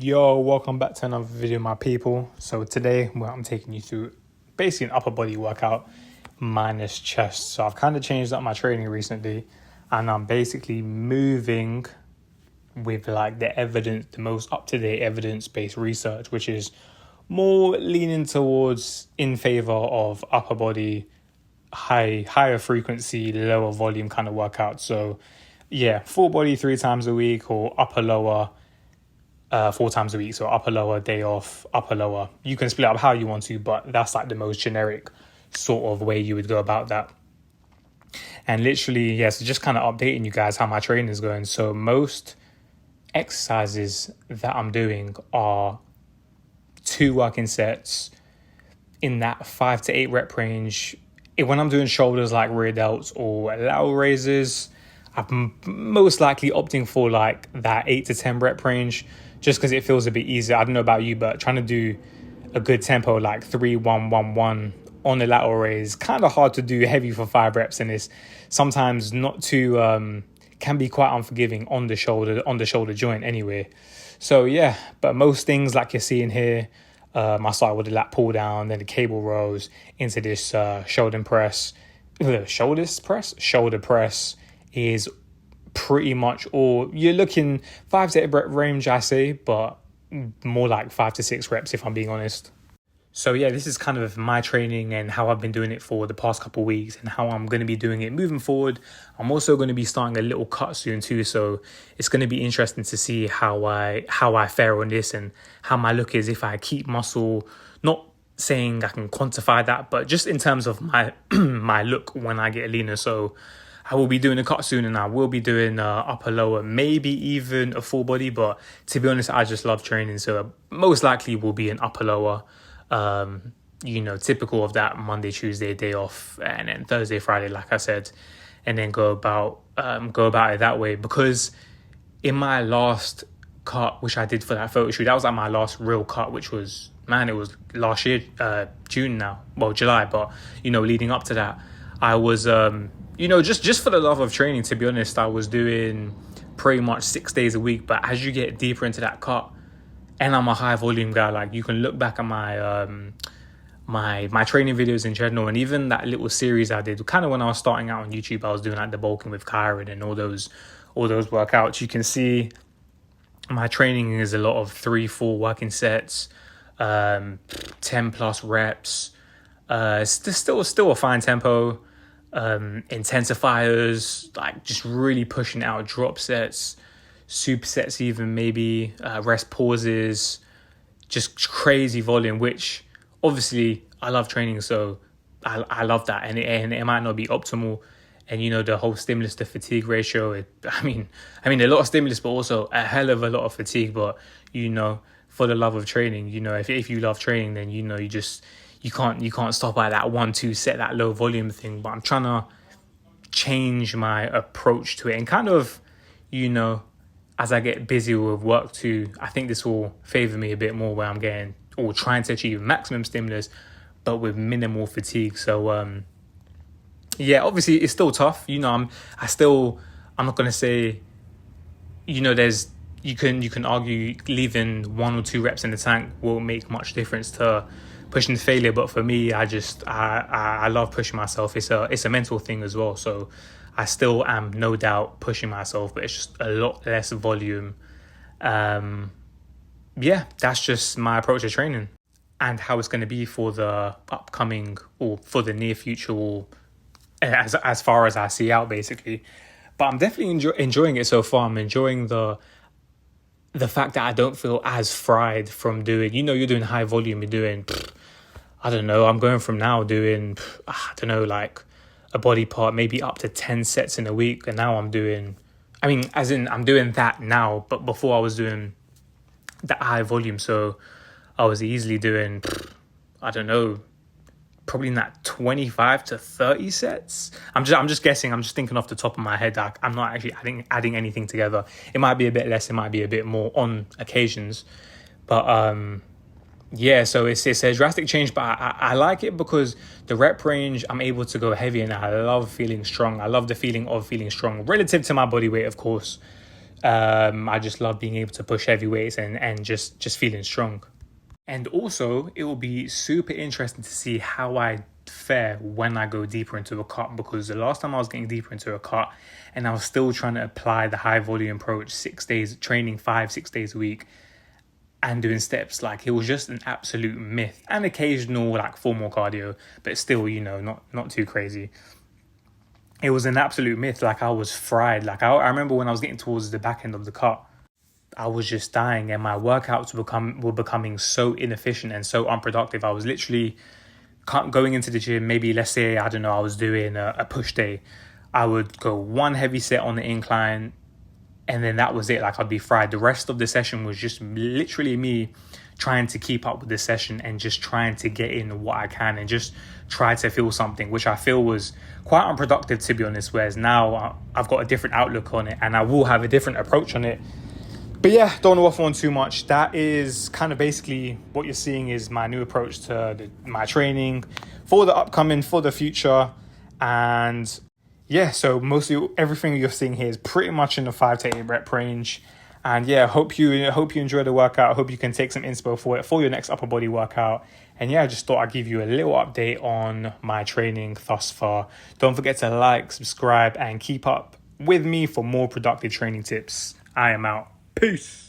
Yo, welcome back to another video, my people. So today, I'm taking you through basically an upper body workout minus chest. So I've kind of changed up my training recently, and I'm basically moving with like the most up-to-date evidence-based research, which is more leaning towards in favor of upper body, higher frequency, lower volume kind of workout. So yeah, full body 3 times a week or upper lower 4 times a week. So upper lower, day off, upper lower. You can split up how you want to, but that's like the most generic sort of way you would go about that. And literally, yeah, so just kind of updating you guys how my training is going. So most exercises that I'm doing are 2 working sets in that 5 to 8 rep range. When I'm doing shoulders like rear delts or lateral raises, I'm most likely opting for like that 8 to 10 rep range just because it feels a bit easier. I don't know about you, but trying to do a good tempo like 3-1-1-1 on the lateral raise, kind of hard to do heavy for 5 reps, and it's sometimes not too can be quite unforgiving on the shoulder joint anyway. So yeah, but most things like you're seeing here, I started with the lat pull down, then the cable rows into this shoulder press is pretty much all. You're looking 5 to 8 rep range, I say, but more like 5 to 6 reps if I'm being honest. So yeah, this is kind of my training and how I've been doing it for the past couple of weeks and how I'm going to be doing it moving forward. I'm also going to be starting a little cut soon too, so it's going to be interesting to see how I fare on this and how my look is if I keep muscle. Not saying I can quantify that, but just in terms of my my look when I get leaner. So I will be doing a cut soon, and I will be doing upper lower, maybe even a full body. But to be honest, I just love training, so most likely will be an upper lower. Typical of that Monday, Tuesday, day off, and then Thursday, Friday, like I said, and then go about it that way. Because in my last cut, which I did for that photo shoot, that was like my last real cut, which was, it was last year, June now, well, July, but leading up to that, I was just for the love of training, to be honest, I was doing pretty much 6 days a week. But as you get deeper into that cut, and I'm a high volume guy, like you can look back at my my training videos in general, and even that little series I did kind of when I was starting out on YouTube, I was doing like the bulking with Kyron and all those workouts. You can see my training is a lot of 3-4 working sets, 10 plus reps, still a fine tempo, intensifiers, like just really pushing out drop sets, supersets, even maybe rest pauses, just crazy volume, which obviously I love training, so I love that, and it might not be optimal. And the whole stimulus to fatigue ratio, I mean a lot of stimulus but also a hell of a lot of fatigue. But for the love of training, if you love training, then you can't stop at that 1-2 set, that low volume thing. But I'm trying to change my approach to it, and kind of as I get busy with work too, I think this will favor me a bit more, where I'm getting or trying to achieve maximum stimulus but with minimal fatigue. So yeah, obviously it's still tough. I'm not going to say, there's, you can argue leaving 1 or 2 reps in the tank won't make much difference to pushing to failure. But for me, I love pushing myself. It's a mental thing as well. So I still am no doubt pushing myself, but it's just a lot less volume. Yeah, that's just my approach to training and how it's going to be for the upcoming or for the near future, or as far as I see out, basically. But I'm definitely enjoying it so far. I'm enjoying the fact that I don't feel as fried from doing, you're doing high volume, you're doing, I don't know, I'm going from now doing, like a body part, maybe up to 10 sets in a week. And now I'm doing that now, but before I was doing that high volume. So I was easily doing, probably in that 25 to 30 sets. I'm just guessing. I'm just thinking off the top of my head. I'm not actually adding anything together. It might be a bit less. It might be a bit more on occasions. But yeah, so it's a drastic change. But I like it because the rep range, I'm able to go heavy, and I love feeling strong. I love the feeling of feeling strong relative to my body weight, of course. I just love being able to push heavy weights and just feeling strong. And also, it will be super interesting to see how I fare when I go deeper into a cut, because the last time I was getting deeper into a cut and I was still trying to apply the high volume approach, 6 days training, 5-6 days a week, and doing steps, like it was just an absolute myth. And occasional like formal cardio, but still, not too crazy. It was an absolute myth. Like I was fried. Like I remember when I was getting towards the back end of the cut, I was just dying, and my workouts were becoming so inefficient and so unproductive. I was literally going into the gym. Maybe, let's say, I don't know, I was doing a push day. I would go one heavy set on the incline, and then that was it. Like I'd be fried. The rest of the session was just literally me trying to keep up with the session and just trying to get in what I can and just try to feel something, which I feel was quite unproductive, to be honest. Whereas now I've got a different outlook on it, and I will have a different approach on it. But yeah, don't want to waffle on too much. That is kind of basically what you're seeing is my new approach to my training for the future. And yeah, so mostly everything you're seeing here is pretty much in the 5 to 8 rep range. And yeah, hope you enjoy the workout. I hope you can take some inspo for it for your next upper body workout. And yeah, I just thought I'd give you a little update on my training thus far. Don't forget to like, subscribe, and keep up with me for more productive training tips. I am out. Peace.